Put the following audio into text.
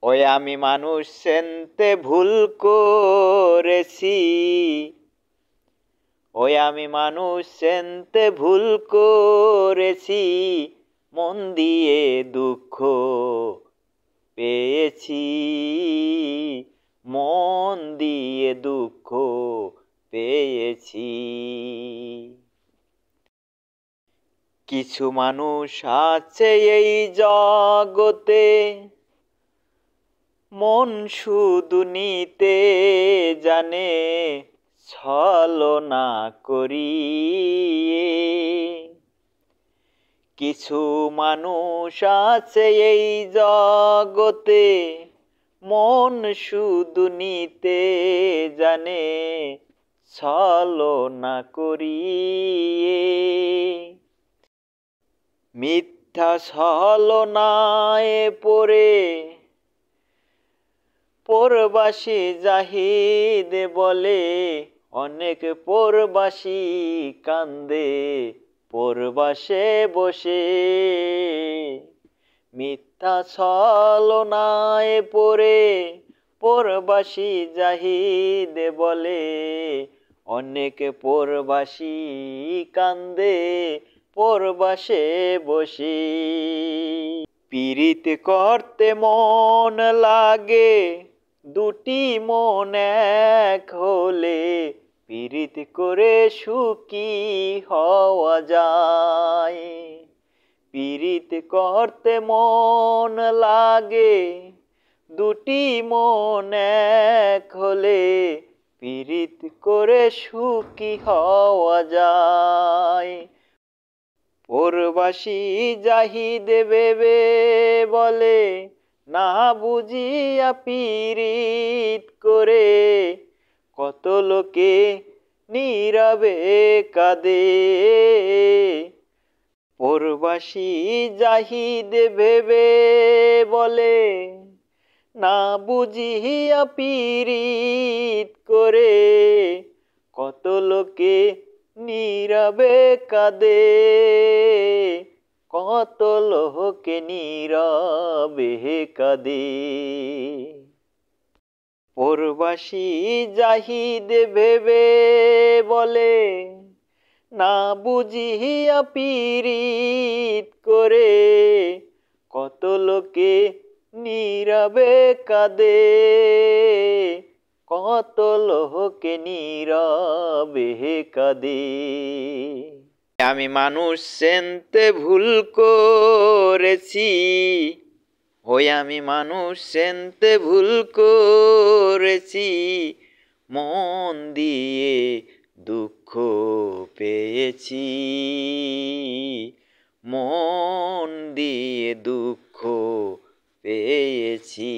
ওই আমি মানুষ চিনতে ভুল করেছি, ওই আমি মানুষ চিনতে ভুল করেছি, মন দিয়ে দুঃখ পেয়েছি, মন দিয়ে দুঃখ পেয়েছি। কিছু মানুষ আছে এই জগতে, মন শুধু নিতে জানে ছলনা করিয়ে। কিছু মানুষ আছে এই জগতে, মন শুধু নিতে জানে ছলনা করিয়ে। মিথ্যা ছলনায় পড়ে পরবাসী জাহিদ বলে, অনেক পরবাসী কান্দে পরবাসে বসে। মিথ্যা ছলনায় পড়ে পরবাসী জাহিদ বলে, অনেক পরবাসী কান্দে পরবাসে বসে। পীড়িত করতে মন লাগে দুটি মন এক হলে, পীড়িত করে সুখী হওয়া যায়। পীড়িত করতে মন লাগে দুটি মন এক হলে, পীড়িত করে সুখী হওয়া যায়। পরবাসী জাহিদ ভেবে বলে, না বুঝিয়া পীড়িত করে কত লোকে নীরবে কাঁদে। পরবাসী জাহিদ ভেবে বলে, না বুঝিয়া পীড়িত করে কত লোকে নীরবে কাঁদে, কত লোকে নীরবে কাঁদে। পরবাসী জাহিদ ভেবে বলে, না বুঝিয়া পীড়িত করে কত লোকে নীরবে কাঁদে, কত লোকে নীরবে কাঁদে। আমি মানুষ চিনতে ভুল করেছি, ওই আমি মানুষ চিনতে ভুল করেছি, মন দিয়ে দুঃখ পেয়েছি, মন দিয়ে দুঃখ পেয়েছি।